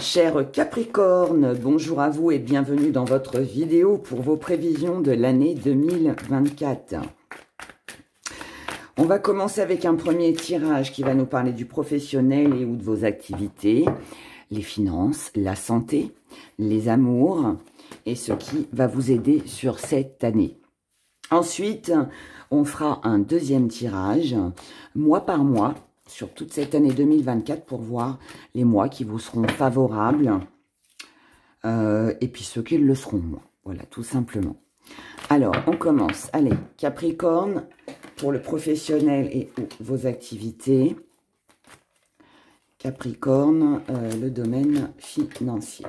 Chers Capricorne, bonjour à vous et bienvenue dans votre vidéo pour vos prévisions de l'année 2024. On va commencer avec un premier tirage qui va nous parler du professionnel et ou de vos activités, les finances, la santé, les amours et ce qui va vous aider sur cette année. Ensuite, on fera un deuxième tirage, mois par mois, sur toute cette année 2024 pour voir les mois qui vous seront favorables et puis ceux qui le seront moins. Voilà, tout simplement. Alors, on commence. Allez, Capricorne, pour le professionnel et vos activités. Capricorne, le domaine financier.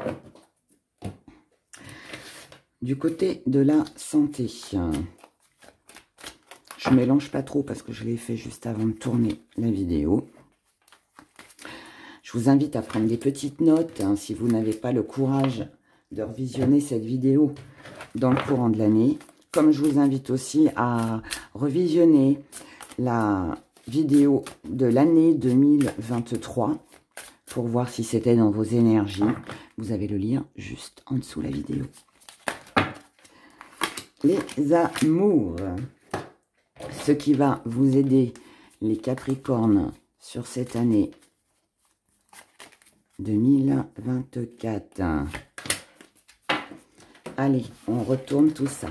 Du côté de la santé, je ne mélange pas trop parce que je l'ai fait juste avant de tourner la vidéo. Je vous invite à prendre des petites notes si vous n'avez pas le courage de revisionner cette vidéo dans le courant de l'année. Comme je vous invite aussi à revisionner la vidéo de l'année 2023 pour voir si c'était dans vos énergies. Vous avez le lien juste en dessous de la vidéo. Les amours. Ce qui va vous aider, les Capricornes, sur cette année 2024. Allez, on retourne tout ça.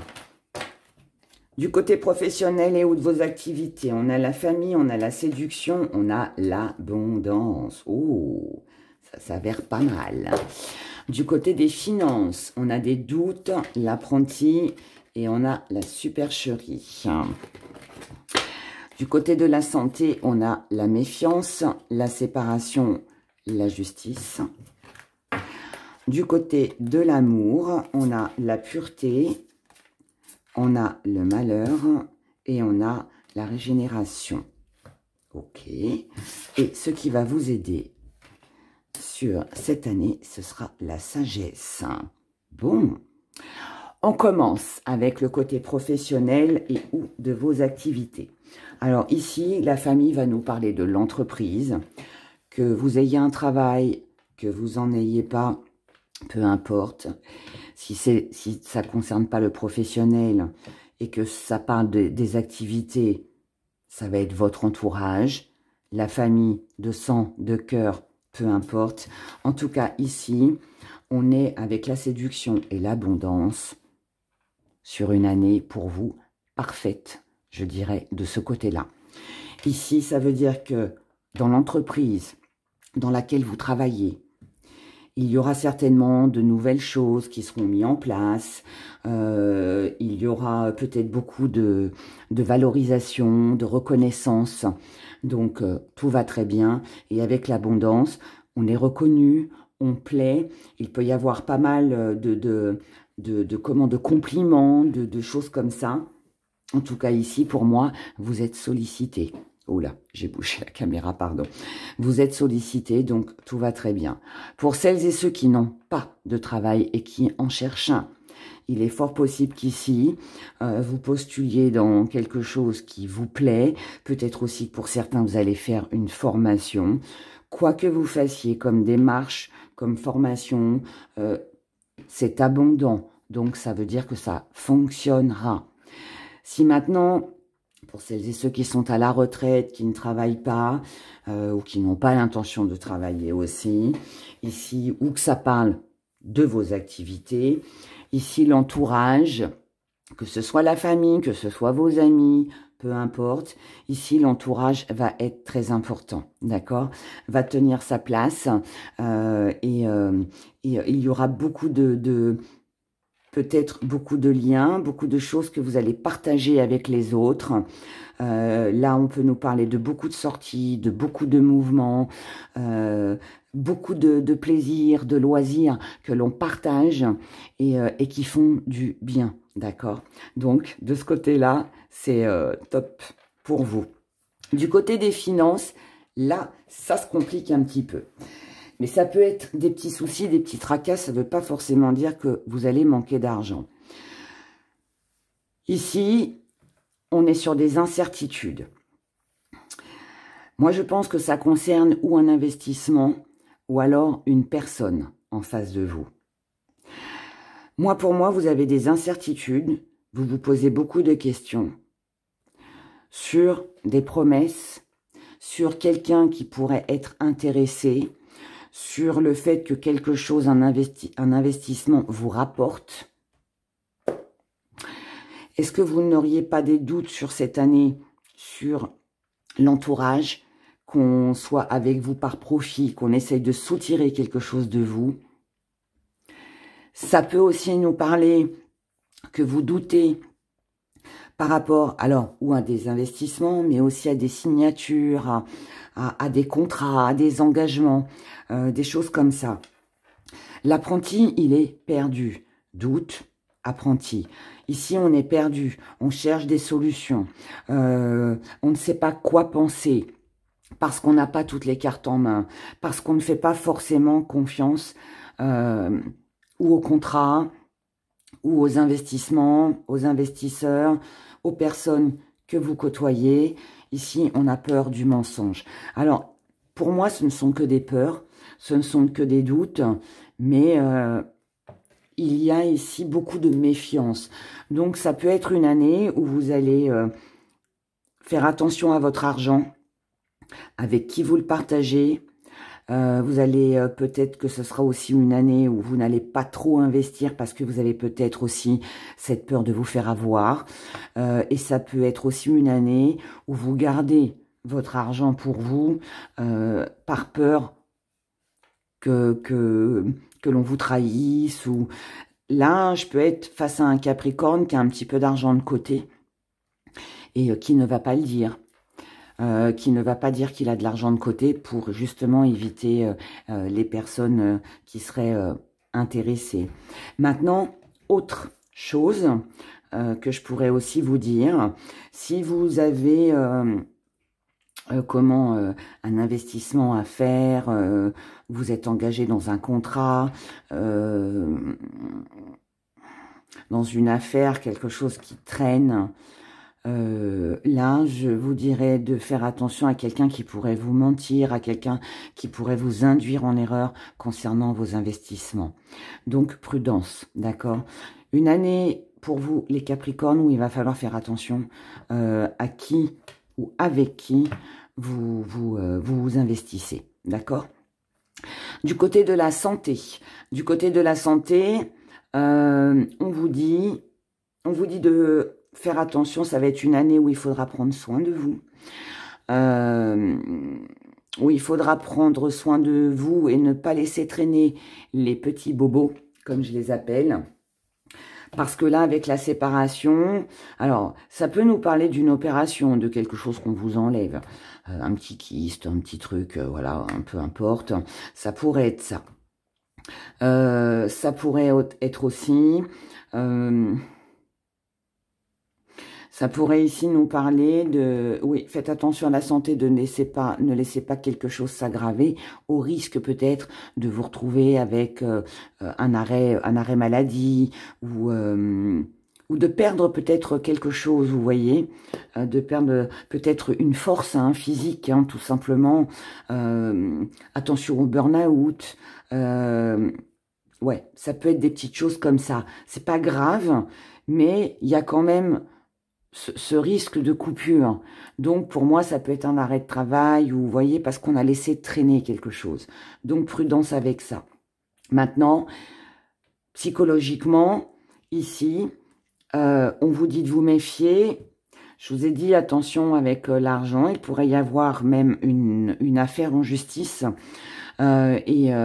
Du côté professionnel et ou de vos activités, on a la famille, on a la séduction, on a l'abondance. Oh, ça s'avère pas mal. Du côté des finances, on a des doutes, l'apprenti et on a la supercherie. Du côté de la santé, on a la méfiance, la séparation, la justice. Du côté de l'amour, on a la pureté, on a le malheur et on a la régénération. Ok. Et ce qui va vous aider sur cette année, ce sera la sagesse. Bon. On commence avec le côté professionnel et ou de vos activités. Alors ici, la famille va nous parler de l'entreprise. Que vous ayez un travail, que vous en ayez pas, peu importe. Si ça ne concerne pas le professionnel et que ça parle des activités, ça va être votre entourage, la famille, de sang, de cœur, peu importe. En tout cas, ici, on est avec la séduction et l'abondance sur une année pour vous parfaite, je dirais, de ce côté-là. Ici, ça veut dire que dans l'entreprise dans laquelle vous travaillez, il y aura certainement de nouvelles choses qui seront mises en place. Il y aura peut-être beaucoup de valorisation, de reconnaissance. Donc, tout va très bien. Et avec l'abondance, on est reconnu, on plaît. Il peut y avoir pas mal de compliments, de choses comme ça. En tout cas, ici, pour moi, vous êtes sollicité. Oh là, j'ai bouché la caméra, pardon. Vous êtes sollicité, donc tout va très bien. Pour celles et ceux qui n'ont pas de travail et qui en cherchent un, il est fort possible qu'ici, vous postuliez dans quelque chose qui vous plaît. Peut-être aussi que pour certains, vous allez faire une formation. Quoi que vous fassiez comme démarche, comme formation, c'est abondant. Donc, ça veut dire que ça fonctionnera. Si maintenant, pour celles et ceux qui sont à la retraite, qui ne travaillent pas, ou qui n'ont pas l'intention de travailler aussi, ici, ou que ça parle de vos activités, ici, l'entourage, que ce soit la famille, que ce soit vos amis, peu importe, ici, l'entourage va être très important, d'accord? Va tenir sa place, et il y aura beaucoup peut-être beaucoup de liens, beaucoup de choses que vous allez partager avec les autres. Là, on peut nous parler de beaucoup de sorties, de beaucoup de mouvements, beaucoup de plaisir, de loisirs que l'on partage et qui font du bien, d'accord? Donc, de ce côté-là, c'est top pour vous. Du côté des finances, là, ça se complique un petit peu. Mais ça peut être des petits soucis, des petits tracas, ça ne veut pas forcément dire que vous allez manquer d'argent. Ici, on est sur des incertitudes. Moi, je pense que ça concerne ou un investissement ou alors une personne en face de vous. Moi, pour moi, vous avez des incertitudes, vous vous posez beaucoup de questions sur des promesses, sur quelqu'un qui pourrait être intéressé, sur le fait que quelque chose, un investissement vous rapporte. Est-ce que vous n'auriez pas des doutes sur cette année, sur l'entourage, qu'on soit avec vous par profit, qu'on essaye de soutirer quelque chose de vous? Ça peut aussi nous parler que vous doutez par rapport, alors, ou à des investissements, mais aussi à des signatures, à des contrats, à des engagements, des choses comme ça. L'apprenti, il est perdu. Doute, apprenti. Ici, on est perdu. On cherche des solutions. On ne sait pas quoi penser parce qu'on n'a pas toutes les cartes en main, parce qu'on ne fait pas forcément confiance ou aux contrats, ou aux investissements, aux investisseurs, aux personnes que vous côtoyez. Ici, on a peur du mensonge. Alors, pour moi, ce ne sont que des peurs, ce ne sont que des doutes, mais il y a ici beaucoup de méfiance. Donc, ça peut être une année où vous allez faire attention à votre argent, avec qui vous le partagez. Vous allez peut-être que ce sera aussi une année où vous n'allez pas trop investir parce que vous avez peut-être aussi cette peur de vous faire avoir. Et ça peut être aussi une année où vous gardez votre argent pour vous par peur que l'on vous trahisse. Ou là, je peux être face à un Capricorne qui a un petit peu d'argent de côté et qui ne va pas le dire. Qui ne va pas dire qu'il a de l'argent de côté pour justement éviter les personnes qui seraient intéressées. Maintenant, autre chose que je pourrais aussi vous dire, si vous avez un investissement à faire, vous êtes engagé dans un contrat, dans une affaire, quelque chose qui traîne, là, je vous dirais de faire attention à quelqu'un qui pourrait vous mentir, à quelqu'un qui pourrait vous induire en erreur concernant vos investissements. Donc, prudence, d'accord? Une année pour vous, les Capricornes, où il va falloir faire attention à qui ou avec qui vous investissez, d'accord? Du côté de la santé, on vous dit de faire attention, ça va être une année où il faudra prendre soin de vous. Où il faudra prendre soin de vous et ne pas laisser traîner les petits bobos, comme je les appelle. Parce que là, avec la séparation, alors, ça peut nous parler d'une opération, de quelque chose qu'on vous enlève. Un petit kyste, un petit truc, voilà, peu importe. Ça pourrait être ça. Ça pourrait être aussi... ça pourrait ici nous parler de... Oui, faites attention à la santé, ne laissez pas quelque chose s'aggraver, au risque peut-être de vous retrouver avec un arrêt maladie ou de perdre peut-être quelque chose, vous voyez, de perdre peut-être une force physique, tout simplement. Attention au burn-out. Ouais, ça peut être des petites choses comme ça. C'est pas grave, mais il y a quand même... ce risque de coupure. Donc, pour moi, ça peut être un arrêt de travail, ou vous voyez, parce qu'on a laissé traîner quelque chose. Donc, prudence avec ça. Maintenant, psychologiquement, ici, on vous dit de vous méfier. Je vous ai dit, attention avec l'argent. Il pourrait y avoir même une affaire en justice. Il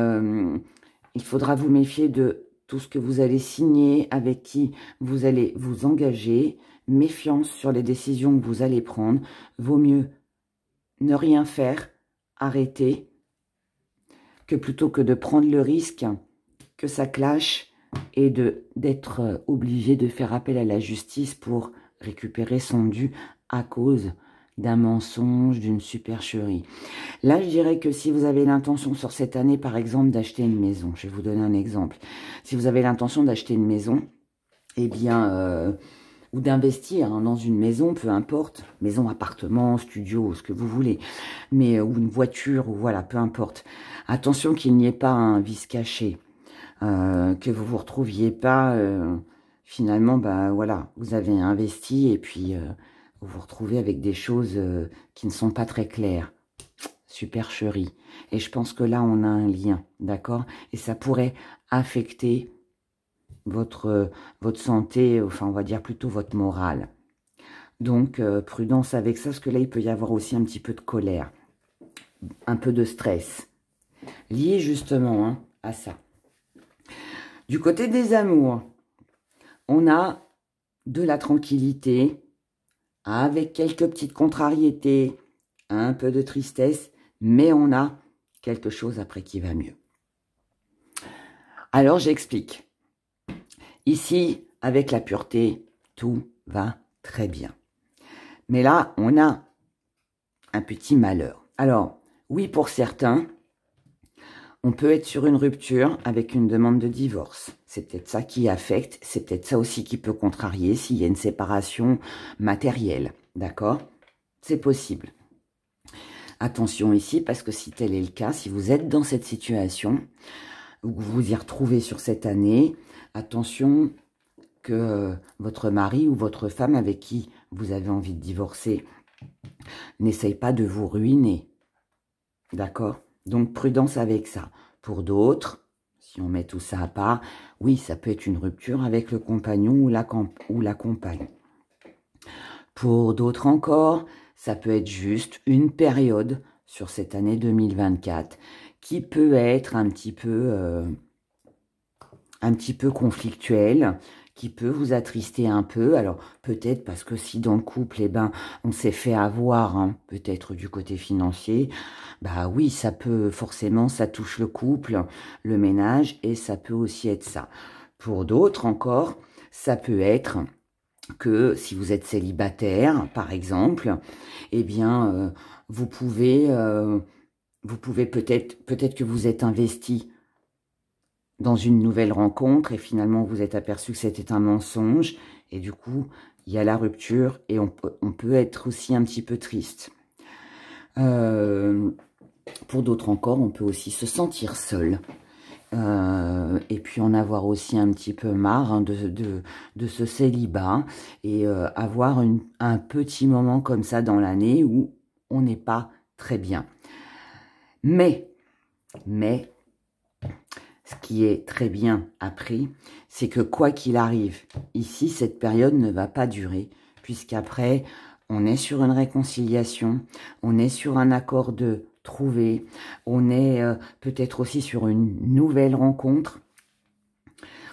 faudra vous méfier de tout ce que vous allez signer, avec qui vous allez vous engager. Méfiance sur les décisions que vous allez prendre. Vaut mieux ne rien faire, arrêter, que plutôt que de prendre le risque que ça clash et d'être obligé de faire appel à la justice pour récupérer son dû à cause d'un mensonge, d'une supercherie. Là, je dirais que si vous avez l'intention sur cette année, par exemple, d'acheter une maison, je vais vous donner un exemple. Si vous avez l'intention d'acheter une maison, eh bien... ou d'investir hein, dans une maison, peu importe, maison, appartement, studio, ce que vous voulez, mais ou une voiture, ou voilà, peu importe. Attention qu'il n'y ait pas un vice caché, que vous vous retrouviez pas, finalement, bah voilà, vous avez investi et puis vous vous retrouvez avec des choses qui ne sont pas très claires. Supercherie. Et je pense que là, on a un lien, d'accord? Et ça pourrait affecter votre santé, enfin, on va dire plutôt votre morale. Donc, prudence avec ça, parce que là, il peut y avoir aussi un petit peu de colère, un peu de stress, lié justement hein, à ça. Du côté des amours, on a de la tranquillité, avec quelques petites contrariétés, un peu de tristesse, mais on a quelque chose après qui va mieux. Alors, j'explique. Ici, avec la pureté, tout va très bien. Mais là, on a un petit malheur. Alors, oui, pour certains, on peut être sur une rupture avec une demande de divorce. C'est peut-être ça qui affecte, c'est peut-être ça aussi qui peut contrarier s'il y a une séparation matérielle. D'accord? C'est possible. Attention ici, parce que si tel est le cas, si vous êtes dans cette situation, ou que vous vous y retrouvez sur cette année, attention que votre mari ou votre femme avec qui vous avez envie de divorcer n'essaye pas de vous ruiner. D'accord? Donc, prudence avec ça. Pour d'autres, si on met tout ça à part, oui, ça peut être une rupture avec le compagnon ou la compagne. Pour d'autres encore, ça peut être juste une période sur cette année 2024 qui peut être un petit peu conflictuelle, qui peut vous attrister un peu. Alors, peut-être parce que si dans le couple, eh ben, on s'est fait avoir, hein, peut-être du côté financier, bah oui, ça peut, forcément, ça touche le couple, le ménage, et ça peut aussi être ça. Pour d'autres encore, ça peut être que si vous êtes célibataire, par exemple, eh bien, vous pouvez peut-être que vous êtes investi dans une nouvelle rencontre et finalement vous êtes aperçu que c'était un mensonge et du coup, il y a la rupture et on peut être aussi un petit peu triste. Pour d'autres encore, on peut aussi se sentir seul. Et puis en avoir aussi un petit peu marre hein, de ce célibat et avoir un petit moment comme ça dans l'année où on n'est pas très bien. Mais, ce qui est très bien appris, c'est que quoi qu'il arrive, ici, cette période ne va pas durer, puisqu'après, on est sur une réconciliation, on est sur un accord de trouver, on est peut-être aussi sur une nouvelle rencontre.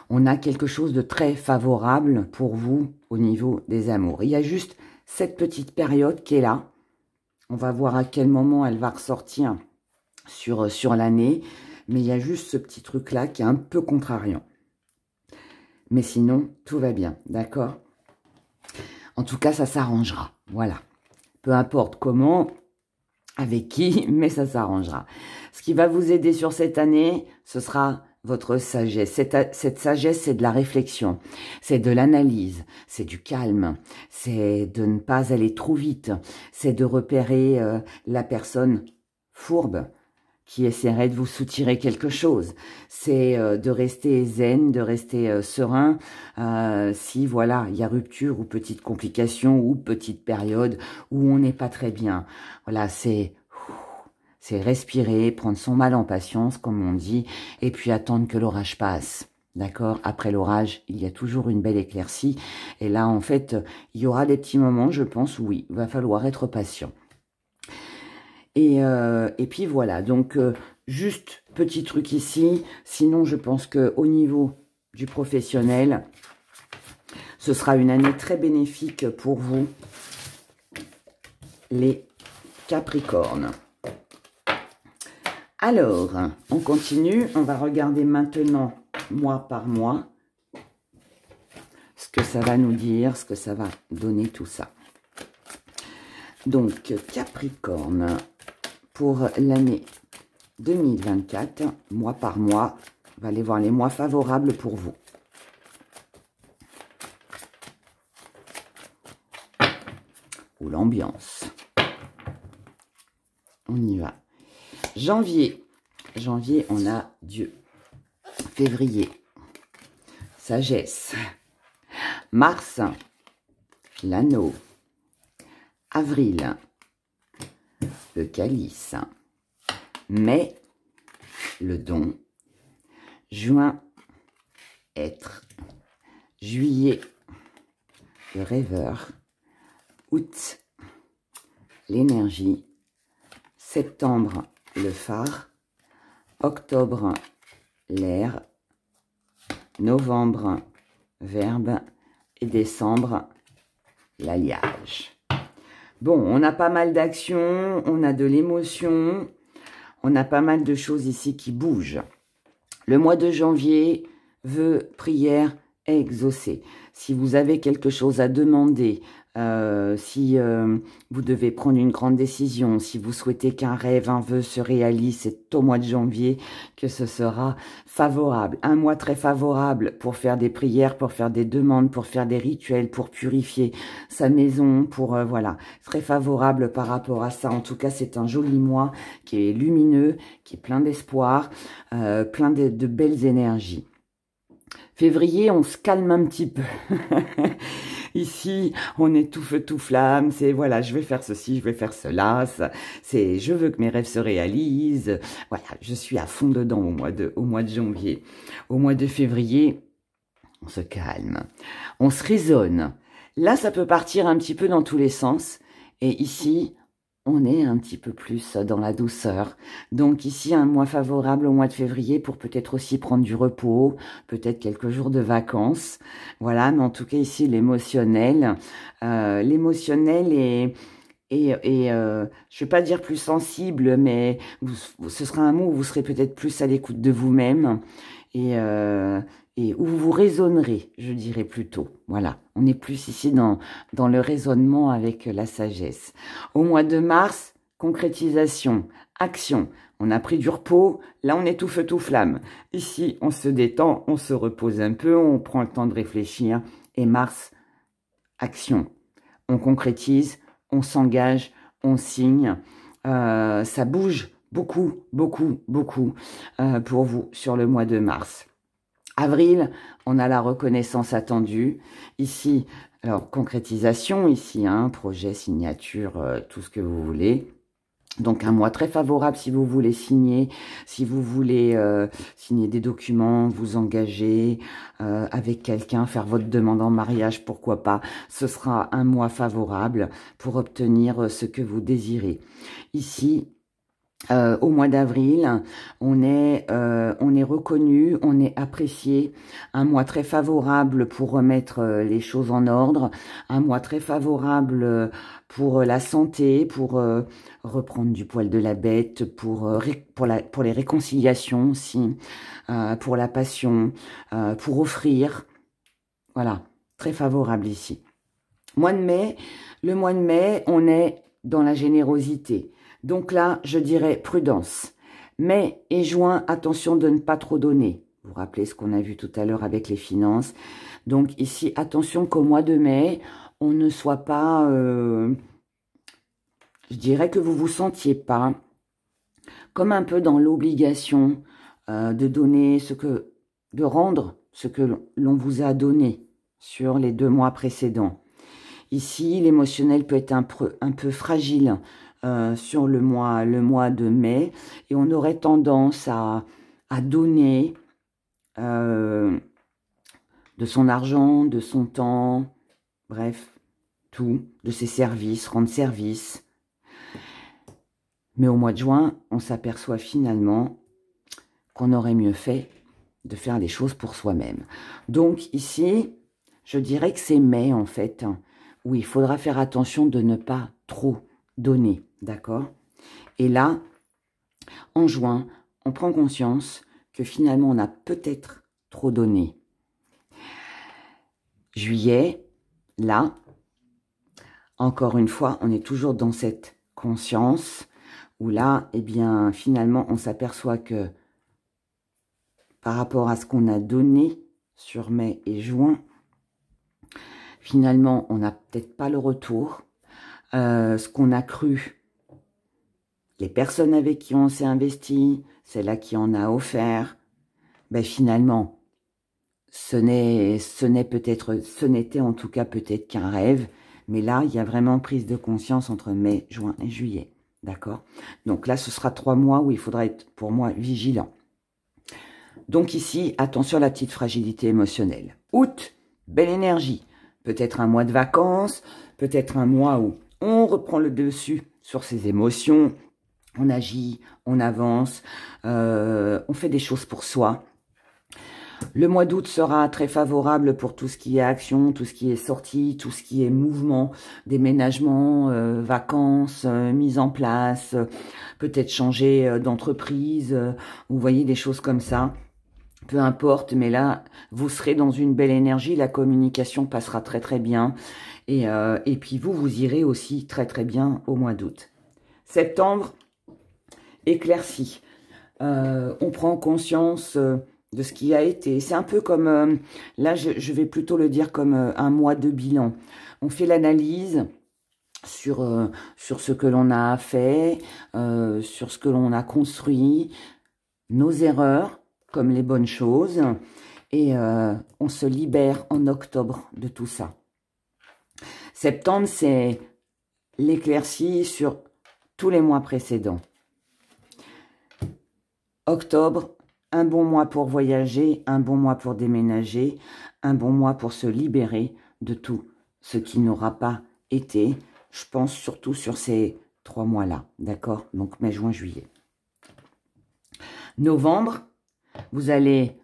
On a quelque chose de très favorable pour vous au niveau des amours. Il y a juste cette petite période qui est là. On va voir à quel moment elle va ressortir sur l'année. Mais il y a juste ce petit truc-là qui est un peu contrariant. Mais sinon, tout va bien, d'accord? En tout cas, ça s'arrangera, voilà. Peu importe comment, avec qui, mais ça s'arrangera. Ce qui va vous aider sur cette année, ce sera votre sagesse. Cette sagesse, c'est de la réflexion, c'est de l'analyse, c'est du calme, c'est de ne pas aller trop vite, c'est de repérer la personne fourbe, qui essaierait de vous soutirer quelque chose. C'est de rester zen, de rester serein. Si, voilà, il y a rupture ou petite complication ou petite période où on n'est pas très bien. Voilà, c'est respirer, prendre son mal en patience, comme on dit, et puis attendre que l'orage passe. D'accord? Après l'orage, il y a toujours une belle éclaircie. Et là, en fait, il y aura des petits moments, je pense, où oui, il va falloir être patient. Et puis voilà, donc juste petit truc ici, sinon je pense qu'au niveau du professionnel, ce sera une année très bénéfique pour vous, les Capricornes. Alors, on continue, on va regarder maintenant, mois par mois, ce que ça va nous dire, ce que ça va donner tout ça. Donc, Capricorne, pour l'année 2024, mois par mois, on va aller voir les mois favorables pour vous. ou l'ambiance. On y va. Janvier. Janvier, on a Dieu. Février, sagesse. Mars, l'anneau. Avril, le calice. Mai, le don. Juin, être. Juillet, le rêveur. Août, l'énergie. Septembre, le phare. Octobre, l'air. Novembre, verbe. Et décembre, l'alliage. Bon, on a pas mal d'actions, on a de l'émotion, on a pas mal de choses ici qui bougent. Le mois de janvier veut prière exaucée. Si vous avez quelque chose à demander, si vous devez prendre une grande décision, si vous souhaitez qu'un rêve, un vœu se réalise, c'est au mois de janvier que ce sera favorable. Un mois très favorable pour faire des prières, pour faire des demandes, pour faire des rituels, pour purifier sa maison, pour voilà, très favorable par rapport à ça. En tout cas, c'est un joli mois qui est lumineux, qui est plein d'espoir, plein de belles énergies. Février, on se calme un petit peu. Ici, on est tout feu, tout flamme. C'est voilà, je vais faire ceci, je vais faire cela. C'est, je veux que mes rêves se réalisent. Voilà, je suis à fond dedans au mois de janvier. Au mois de février, on se calme. On se raisonne. Là, ça peut partir un petit peu dans tous les sens. Et ici, on est un petit peu plus dans la douceur. Donc ici, un mois favorable au mois de février pour peut-être aussi prendre du repos, peut-être quelques jours de vacances. Voilà, mais en tout cas ici, l'émotionnel. L'émotionnel est... je vais pas dire plus sensible, mais ce sera un mot où vous serez peut-être plus à l'écoute de vous-même et où vous raisonnerez, je dirais plutôt. Voilà, on est plus ici dans le raisonnement avec la sagesse. Au mois de mars, concrétisation, action. On a pris du repos, là on est tout feu tout flamme. Ici, on se détend, on se repose un peu, on prend le temps de réfléchir. Et mars, action. On concrétise, on s'engage, on signe. Ça bouge beaucoup, beaucoup, beaucoup pour vous sur le mois de mars. Avril, on a la reconnaissance attendue. Ici, alors concrétisation, ici, hein, projet, signature, tout ce que vous voulez. Donc un mois très favorable si vous voulez signer, si vous voulez signer des documents, vous engager avec quelqu'un, faire votre demande en mariage, pourquoi pas. Ce sera un mois favorable pour obtenir ce que vous désirez. Ici, au mois d'avril, on est reconnu, on est apprécié. Un mois très favorable pour remettre les choses en ordre. Un mois très favorable pour la santé, pour reprendre du poil de la bête, pour les réconciliations aussi, pour la passion, pour offrir. Voilà, très favorable ici. Mois de mai, le mois de mai, on est dans la générosité. Donc là, je dirais prudence. Mai et juin, attention de ne pas trop donner. Vous vous rappelez ce qu'on a vu tout à l'heure avec les finances. Donc ici, attention qu'au mois de mai, on ne soit pas... je dirais que vous vous sentiez pas comme un peu dans l'obligation de donner de rendre ce que l'on vous a donné sur les 2 mois précédents. Ici, l'émotionnel peut être un peu fragile sur le mois de mai et on aurait tendance à donner de son argent, de son temps, bref, tout, de ses services, rendre service. Mais au mois de juin, on s'aperçoit finalement qu'on aurait mieux fait de faire les choses pour soi-même. Donc ici, je dirais que c'est mai en fait, où il faudra faire attention de ne pas trop donner, d'accord? Et là, en juin, on prend conscience que finalement, on a peut-être trop donné. Juillet, là, encore une fois, on est toujours dans cette conscience où là, eh bien, finalement, on s'aperçoit que par rapport à ce qu'on a donné sur mai et juin, finalement, on n'a peut-être pas le retour. ce qu'on a cru, les personnes avec qui on s'est investi, celle à qui on a offert, ben finalement, ce n'était en tout cas peut-être qu'un rêve, mais là, il y a vraiment prise de conscience entre mai, juin et juillet. D'accord? Donc là, ce sera 3 mois où il faudra être, pour moi, vigilant. Donc ici, attention à la petite fragilité émotionnelle. Août, belle énergie. Peut-être un mois de vacances, peut-être un mois où on reprend le dessus sur ses émotions, on agit, on avance, on fait des choses pour soi. Le mois d'août sera très favorable pour tout ce qui est action, tout ce qui est sortie, tout ce qui est mouvement, déménagement, vacances, mise en place, peut-être changer d'entreprise, vous voyez des choses comme ça. Peu importe, mais là, vous serez dans une belle énergie, la communication passera très très bien. Et puis vous irez aussi très très bien au mois d'août. Septembre, éclairci. On prend conscience de ce qui a été. C'est un peu comme, là je vais plutôt le dire comme un mois de bilan. On fait l'analyse sur ce que l'on a fait, sur ce que l'on a construit, nos erreurs, comme les bonnes choses, et on se libère en octobre de tout ça. Septembre, c'est l'éclaircie sur tous les mois précédents. Octobre, un bon mois pour voyager, un bon mois pour déménager, un bon mois pour se libérer de tout ce qui n'aura pas été. Je pense surtout sur ces 3 mois-là, d'accord? Donc mai, juin, juillet. Novembre, vous allez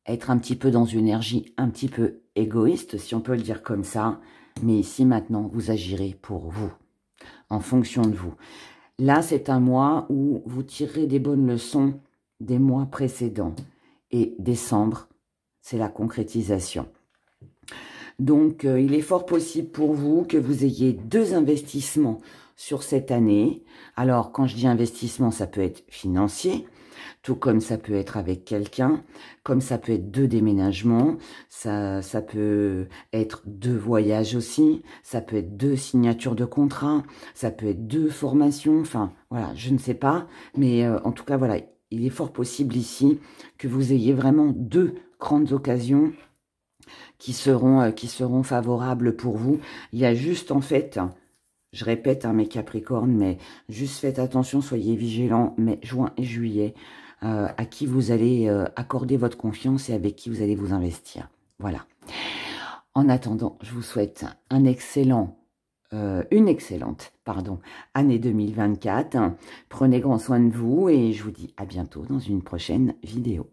être un petit peu dans une énergie un petit peu égoïste, si on peut le dire comme ça. Mais ici, maintenant, vous agirez pour vous, en fonction de vous. Là, c'est un mois où vous tirerez des bonnes leçons des mois précédents. Et décembre, c'est la concrétisation. Donc, il est fort possible pour vous que vous ayez 2 investissements sur cette année. Alors, quand je dis investissement, ça peut être financier, tout comme ça peut être avec quelqu'un, comme ça peut être 2 déménagements, ça peut être 2 voyages aussi, ça peut être 2 signatures de contrat, ça peut être 2 formations, enfin, voilà, je ne sais pas, mais en tout cas, voilà, il est fort possible ici que vous ayez vraiment 2 grandes occasions qui seront favorables pour vous. Il y a juste, en fait, je répète, hein, mes Capricornes, mais juste faites attention, soyez vigilants, mai, juin et juillet, à qui vous allez accorder votre confiance et avec qui vous allez vous investir. Voilà. En attendant, je vous souhaite une excellente année 2024. Prenez grand soin de vous et je vous dis à bientôt dans une prochaine vidéo.